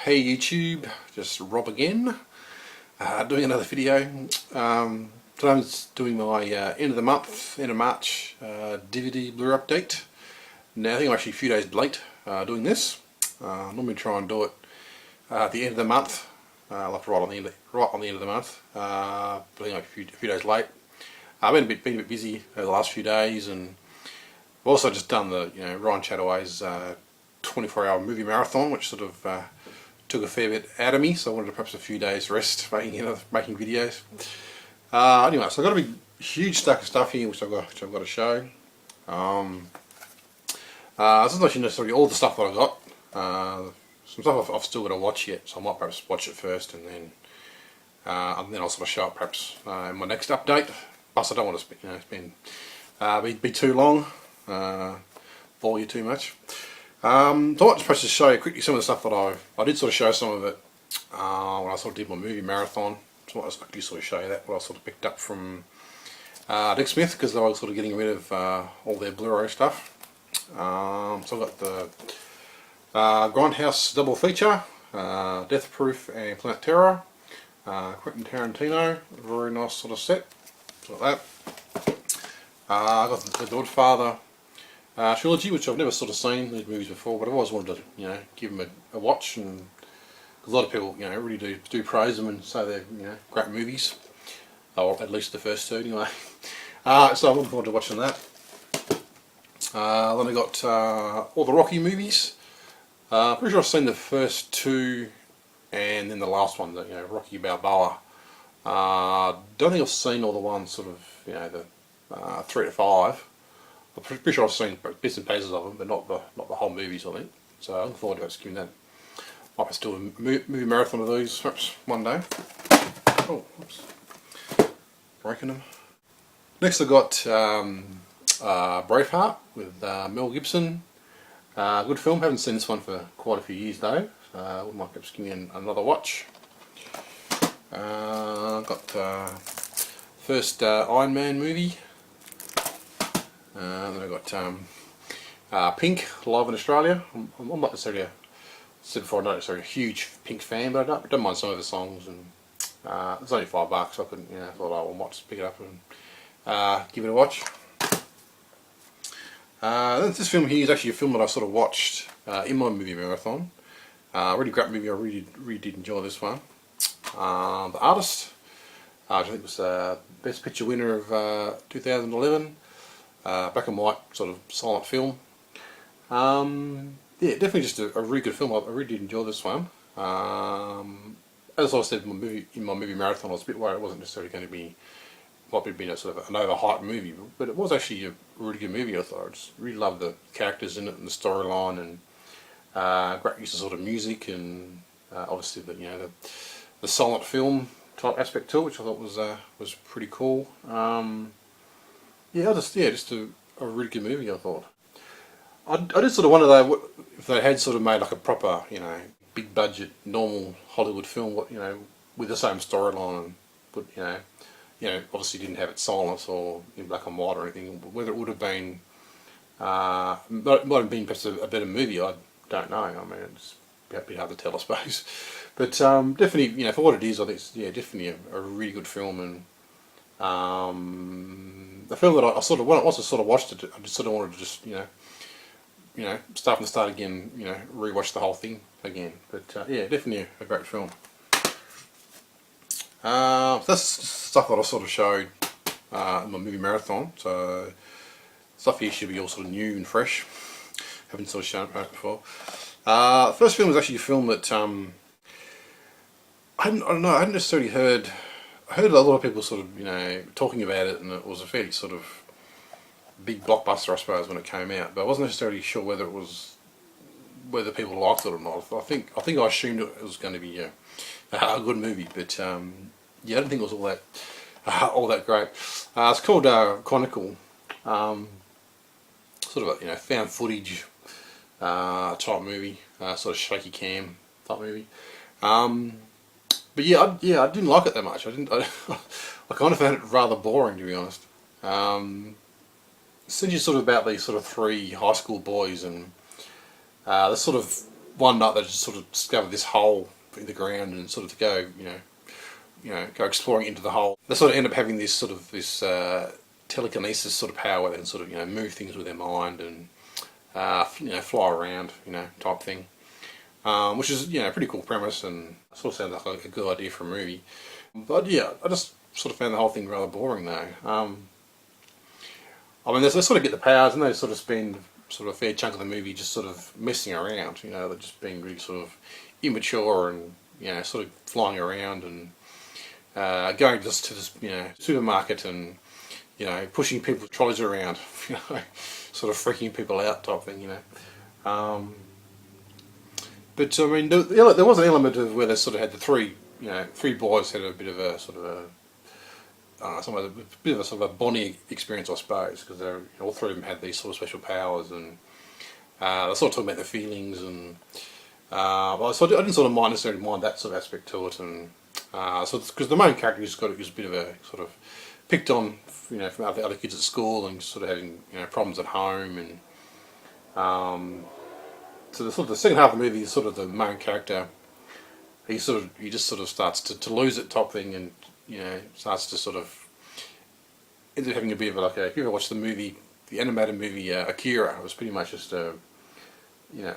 Hey YouTube, just Rob again, doing another video. Today I'm doing my end of the month, end of March DVD Blu-ray update. Now I think I'm actually a few days late doing this. Normally try and do it at the end of the month, like right on the end of the month. But I think I'm a few days late. I've been a bit busy over the last few days, and I've also just done the Ryan Chataway's 24-hour movie marathon, which sort of took a fair bit out of me, so I wanted perhaps a few days rest making videos. Anyway, so I've got a big, huge stack of stuff here which I've got to show. This is not necessarily all the stuff that I've got. Some stuff I've still got to watch yet, so I might perhaps watch it first and then I'll sort of show it perhaps in my next update. Plus, I don't want to be too long, bore you too much. So I want to just show you quickly some of the stuff that I did sort of show some of it when I sort of did my movie marathon. So I want to quickly sort of show you that, what I sort of picked up from Dick Smith, because they were sort of getting rid of all their Blu-ray stuff. So I've got the Grindhouse double feature, Death Proof and Planet Terror, Quentin Tarantino, very nice sort of set, like that. I got the Godfather Trilogy, which I've never sort of seen these movies before, but I've always wanted to, give them a watch, and a lot of people, really do praise them and say they're, great movies, or at least the first two, anyway. So I'm looking forward to watching that. Then I got all the Rocky movies. Pretty sure I've seen the first two, and then the last one, the Rocky Balboa. Don't think I've seen all the ones sort of, the 3 to 5. I'm pretty sure I've seen bits and pieces of them, but not the whole movies, I think. So I'm looking forward to giving that. Might be still a movie marathon of these, perhaps one day. Oh, oops. Breaking them. Next I got Braveheart with Mel Gibson. Good film. Haven't seen this one for quite a few years though. So I might perhaps give me another watch. Got first Iron Man movie. Then I got Pink, live in Australia. I'm not necessarily said before, I'm not necessarily a huge Pink fan, but I don't mind some of the songs, and it's only $5. I couldn't, thought I might just pick it up and give it a watch. This film here is actually a film that I sort of watched in my movie marathon. Really great movie. I really did enjoy this one. The Artist, I think it was Best Picture winner of 2011. Black and white sort of silent film. Yeah, definitely just a really good film. I really did enjoy this one. As I said in my movie marathon, I was a bit worried it wasn't necessarily going to be, might have been a sort of an overhyped movie, but it was actually a really good movie. I thought I just really loved the characters in it and the storyline, and great use of sort of music, and obviously the silent film type aspect to it, which I thought was pretty cool. Yeah, just a really good movie, I thought. I did sort of wonder though, if they had sort of made like a proper, big budget, normal Hollywood film, with the same storyline, but obviously didn't have it silent or in black and white or anything. Whether it would have been, might have been perhaps a better movie, I don't know. I mean, it's a bit hard to tell, I suppose. But definitely, for what it is, I think it's definitely a really good film, and the film that I sort of, once I sort of watched it, I just sort of wanted to just, start from the start again, rewatch the whole thing again. But yeah, definitely a great film. So that's stuff that I sort of showed in my movie marathon. So stuff here should be all sort of new and fresh. Haven't sort of shown it before. The first film was actually a film that I don't know. I hadn't necessarily heard. I heard a lot of people sort of, talking about it, and it was a fairly sort of big blockbuster, I suppose, when it came out. But I wasn't necessarily sure whether people liked it or not. I think I assumed it was going to be a good movie, but yeah, I didn't think it was all that great. It's called Chronicle, sort of a found footage type movie, sort of shaky cam type movie. But yeah, I didn't like it that much. I kind of found it rather boring, to be honest. Essentially, sort of about these sort of 3 high school boys, and they're sort of one night they just sort of discovered this hole in the ground and sort of to go, go exploring into the hole. They sort of end up having this sort of telekinesis sort of power where they can sort of move things with their mind and fly around, type thing. Which is a pretty cool premise and sort of sounds like a good idea for a movie. But yeah, I just sort of found the whole thing rather boring though. I mean, they sort of get the powers and they sort of spend sort of a fair chunk of the movie just sort of messing around. They're just being really sort of immature and sort of flying around and going just to this supermarket and pushing people's trolleys around, sort of freaking people out type thing. But I mean, there was an element of where they sort of had the three boys had a bit of a sort of a a bit of a sort of a bonding experience, I suppose, because all three of them had these sort of special powers, and they sort of talking about their feelings, and so I didn't sort of necessarily mind that sort of aspect to it, and so because the main character was a bit of a sort of picked on, from other kids at school, and sort of having problems at home, and so the second half of the movie is sort of the main character. He just sort of starts to lose it type thing, and starts to sort of ends up having a bit of like if you ever watched the animated movie Akira, it was pretty much just a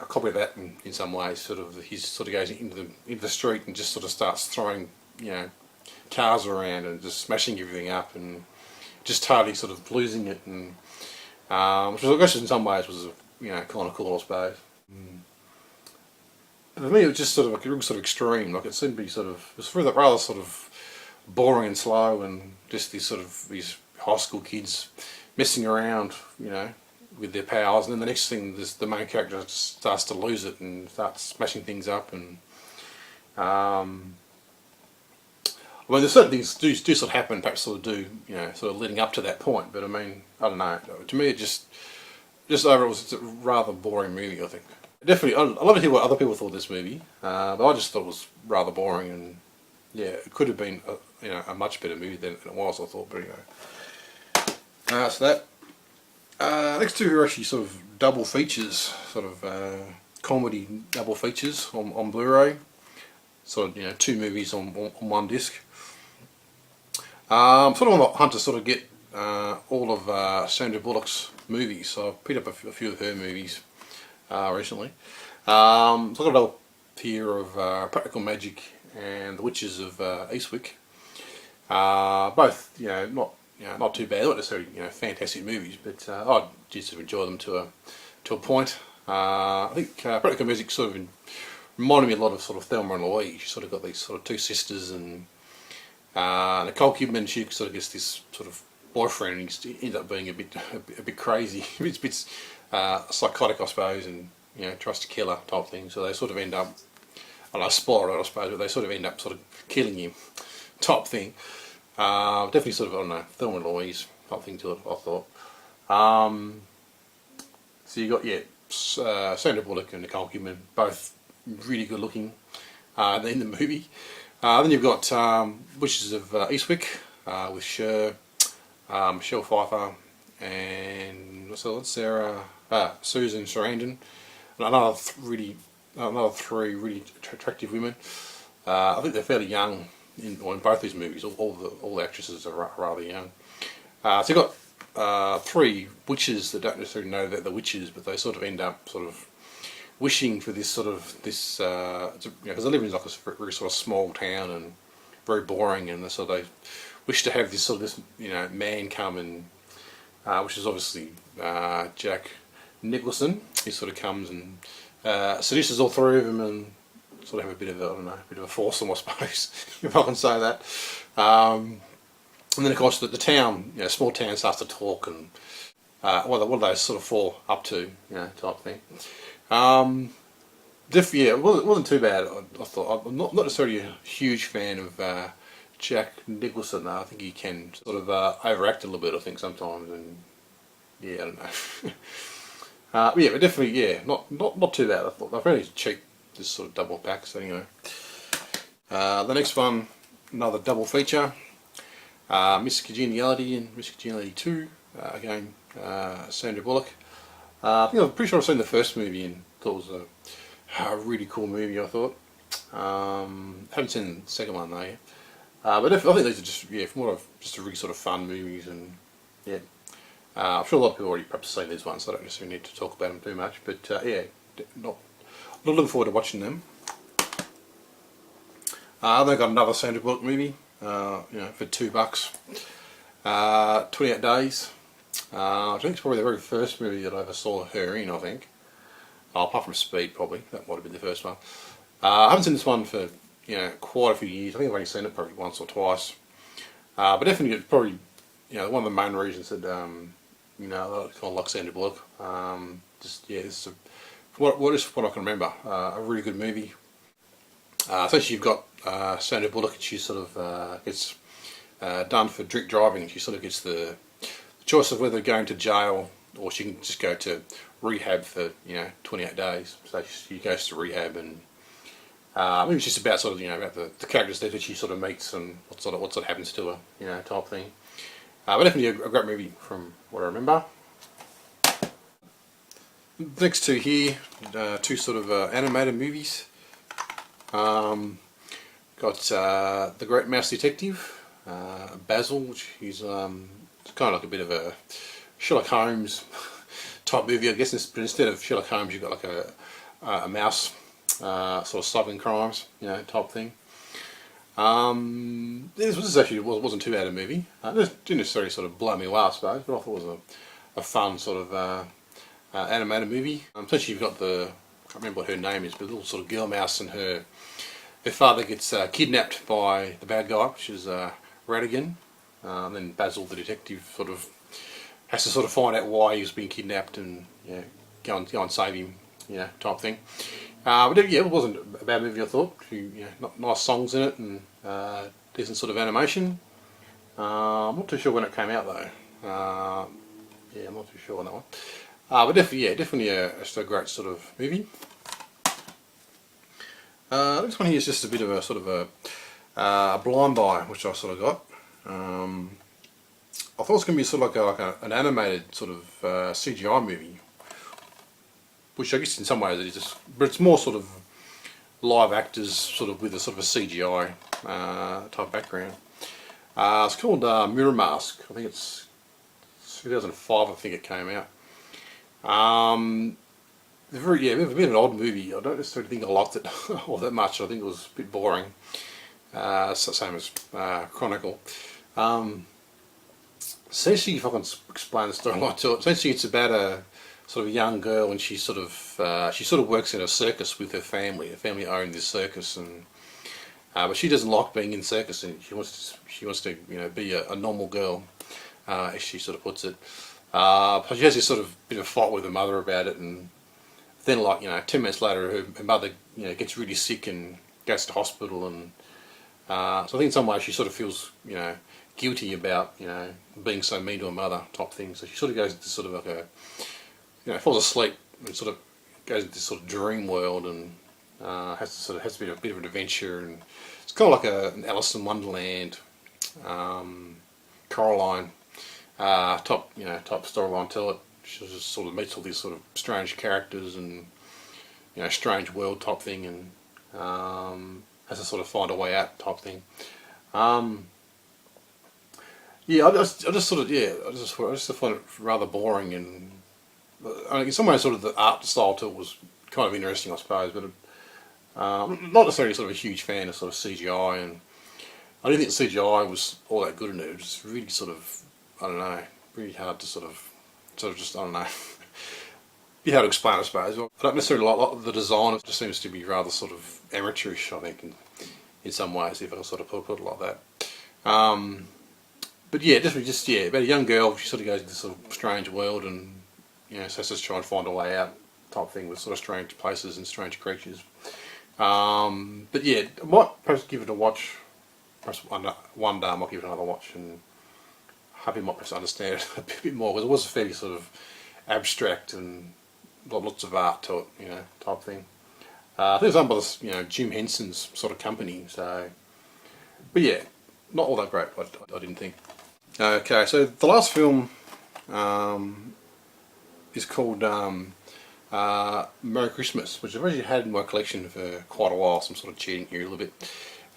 copy of that in some ways. Sort of he sort of goes into the street and just sort of starts throwing cars around and just smashing everything up and just totally sort of losing it, and which was, I guess in some ways was kind of cool, I suppose. But for me, it was just sort of like a real sort of extreme. Like it seemed to be it was rather sort of boring and slow, and just these high school kids messing around, with their powers, and then the next thing, the main character just starts to lose it and starts smashing things up, and I mean, there's certain things do sort of happen, perhaps sort of leading up to that point, but I mean, I don't know. To me, it just overall was a rather boring movie, I think. Definitely, I'd love to hear what other people thought of this movie, but I just thought it was rather boring, and yeah, it could have been a much better movie than it was, I thought, but anyway. So that next two are actually sort of double features, sort of comedy double features on Blu-ray. Sort of two movies on one disc. I'm sort of on the hunt to sort of get all of Sandra Bullock's movies, so I've picked up a few of her movies recently. So I've got a little here of Practical Magic and The Witches of Eastwick. Both, not too bad, not necessarily fantastic movies, but I just enjoy them to a point. I think Practical Magic sort of reminded me a lot of sort of Thelma and Louise. You sort of got these sort of two sisters, and Nicole Kidman, she sort of gets this sort of boyfriend, and he ends up being a bit crazy, a bit psychotic, I suppose, and tries to kill her type thing. So they sort of end up, I don't know, spoiler, I suppose, but they sort of end up sort of killing him type thing. Definitely sort of, I don't know, Thelma and Louise type thing to it, I thought. So you got Sandra Bullock and Nicole Kidman, both really good looking in the movie. Then you've got Witches of Eastwick with Cher, Michelle Pfeiffer, and Susan Sarandon, and another three really attractive women. I think they're fairly young in both these movies. All the actresses are rather young. So you've got three witches that don't necessarily know that they're witches, but they sort of end up sort of wishing for this because they live in like a very sort of small town and very boring, and so they wish to have this sort of man come and which is obviously Jack Nicholson. He sort of comes and seduces all three of them and sort of have a bit of a foursome, I suppose, if I can say that. And then of course the town, small town, starts to talk, and what do they sort of fall up to, type thing. It wasn't too bad. I thought I'm not necessarily a huge fan of Jack Nicholson, though. I think he can sort of overact a little bit, I think, sometimes, and I don't know. But definitely, not too bad. I thought they're fairly cheap, this sort of double pack. So anyway, the next one, another double feature, Miss Congeniality and Miss Congeniality 2. Again, Sandra Bullock. I think I'm pretty sure I've seen the first movie and thought it was A really cool movie, I thought. Haven't seen the second one though yet. But I think these are just, yeah, from what I've, just a really sort of fun movies, and yeah. I'm sure a lot of people already perhaps seen these ones, so I don't necessarily need to talk about them too much. But yeah, not looking forward to watching them. They've got another Sandra Bullock movie, you know, for $2. 28 Days. I think it's probably the very first movie that I ever saw her in, I think. Oh, apart from Speed, probably. That might have been the first one. I haven't seen this one for, you know, quite a few years. I think I've only seen it probably once or twice. But definitely, it's probably, you know, one of the main reasons that, you know, I kind of like Sandra Bullock. Just, yeah, this is what I can remember. A really good movie. Essentially, you've got Sandra Bullock, and she sort of gets done for drink driving, and she sort of gets the choice of whether going to jail or she can just go to rehab for, you know, 28 days. So she goes to rehab, and maybe it's just about sort of, you know, about the characters that she sort of meets and what sort of happens to her, you know, type thing. But definitely a great movie from what I remember. Next two here, two sort of animated movies. Got The Great Mouse Detective, Basil, which is kind of like a bit of a Sherlock Holmes type movie, I guess. But instead of Sherlock Holmes, you've got like a mouse sort of solving crimes, you know, type thing. This actually wasn't too bad a movie. It didn't necessarily sort of blow me away, I suppose, but I thought it was a fun sort of animated movie. Essentially, you've got I can't remember what her name is, but the little sort of girl mouse, and her father gets kidnapped by the bad guy, which is Radigan. And then Basil, the detective, sort of has to sort of find out why he's been kidnapped and, you know, go and save him, you know, type thing. But yeah, it wasn't a bad movie, I thought. You know, nice songs in it, and decent sort of animation. I'm not too sure when it came out though. Yeah, I'm not too sure on that one. But definitely just a great sort of movie. This one here is just a bit of a sort of a blind buy, which I sort of got. I thought it was going to be sort of like an animated sort of CGI movie, which I guess in some ways it is, just, but it's more sort of live actors sort of with a sort of a CGI type background. It's called Mirror Mask. I think it's 2005. I think it came out. It's a bit of an odd movie. I don't necessarily think I liked it all that much. I think it was a bit boring. It's the same as Chronicle. Essentially, if I can explain the storyline to it, essentially it's about a sort of young girl, and she sort of works in a circus with her family. Her family own this circus, and but she doesn't like being in the circus, and she wants to you know, be a normal girl, as she sort of puts it. So she has this sort of bit of a fight with her mother about it, and then, like, you know, 10 minutes later, her mother, you know, gets really sick and goes to hospital, and so I think in some way she sort of feels, you know, guilty about, you know, being so mean to her mother type thing. So she sort of goes into sort of like a, you know, falls asleep and sort of goes into this sort of dream world, and has to be a bit of an adventure, and it's kind of like an Alice in Wonderland, Coraline type storyline to it. She just sort of meets all these sort of strange characters and, you know, strange world type thing, and has to sort of find a way out type thing. Yeah, I just find it rather boring, and I mean, in some ways, sort of the art style to it was kind of interesting, I suppose, but not necessarily sort of a huge fan of sort of CGI, and I didn't think CGI was all that good in it. It was really sort of, I don't know, really hard to sort of just, I don't know, be hard to explain, I suppose. I don't necessarily like the design. It just seems to be rather sort of amateurish, I think, in some ways, if I can sort of put it like that. But yeah, definitely about a young girl. She sort of goes into this sort of strange world, and, you know, so has to try and find a way out type thing with sort of strange places and strange creatures. But yeah, I might perhaps give it a watch. Perhaps one day I might give it another watch, and hope you might perhaps understand it a bit more, because it was a fairly sort of abstract and lots of art to it, you know, type thing. I think it was done by this, you know, Jim Henson's sort of company. So, but yeah, not all that great, I didn't think. Okay, so the last film is called Merry Christmas, which I've actually had in my collection for quite a while, so I'm sort of cheating here a little bit.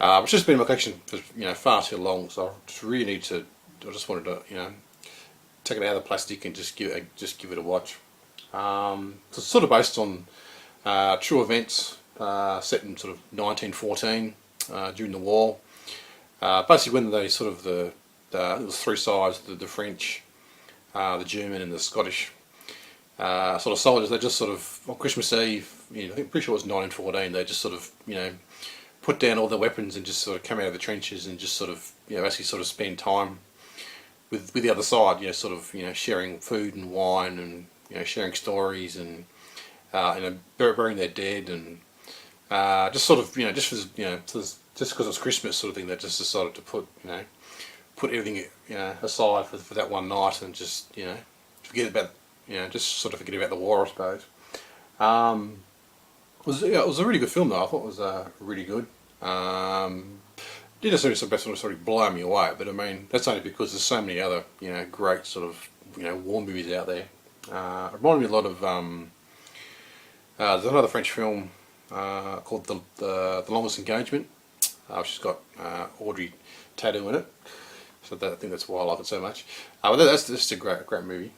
It's just been in my collection for far too long, so I just really need to. I just wanted to take it out of the plastic and just give it a watch. So it's sort of based on true events set in sort of 1914 during the war. Basically, when they sort of it was three sides: the French, the German, and the Scottish. Sort of soldiers, they just sort of, on Christmas Eve, I think pretty sure it was 1914, they just sort of, put down all their weapons and just sort of come out of the trenches and just sort of, basically sort of spend time with the other side, sort of, sharing food and wine and, sharing stories and, burying their dead and, just sort of, just because it's Christmas sort of thing, they just decided to put everything, aside for that one night and just, forget about just sort of forget about the war, I suppose. It was a really good film though. I thought it was really good. Didn't necessarily sort of blow me away, but I mean that's only because there's so many other great sort of war movies out there. It reminded me a lot of there's another French film called the Longest Engagement, which has got Audrey Tautou in it. So I think that's why I like it so much. But that's just a great movie.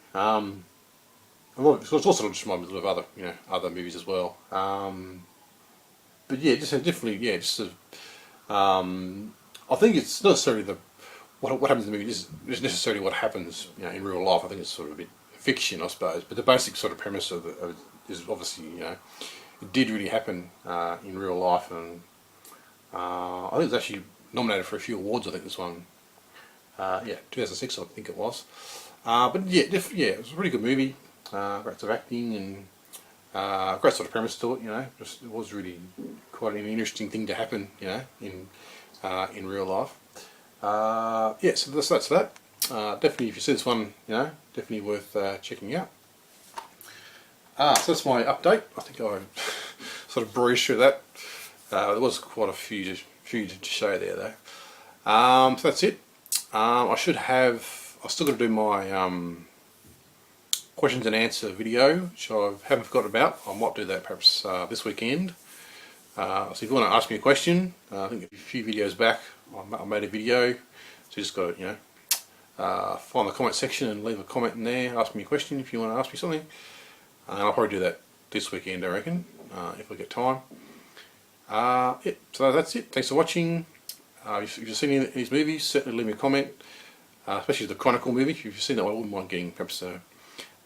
It's also just reminded me of other, other movies as well. But yeah, just definitely, I think it's not necessarily what happens in the movie is necessarily what happens, in real life. I think it's sort of a bit fiction, I suppose. But the basic sort of premise of it is obviously, it did really happen in real life, and I think it's actually nominated for a few awards. I think this one, 2006, I think it was. But yeah, it was a really good movie. Great sort of acting and great sort of premise to it. Just it was really quite an interesting thing to happen. In real life. So that's that. Definitely, if you see this one, definitely worth checking out. So that's my update. I think I sort of breezed through that. There was quite a few to show there though. So that's it. I've still got to do my questions and answer video, which I haven't forgotten about. I might do that perhaps this weekend. So if you want to ask me a question, I think a few videos back I made a video. So you just got to find the comment section and leave a comment in there. Ask me a question if you want to ask me something. And I'll probably do that this weekend, I reckon, if I get time. So that's it. Thanks for watching. If you've seen any of these movies, certainly leave me a comment. Especially the Chronicle movie. If you've seen that one, I wouldn't mind getting perhaps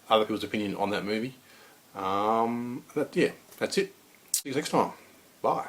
other people's opinion on that movie. That's it. See you next time. Bye.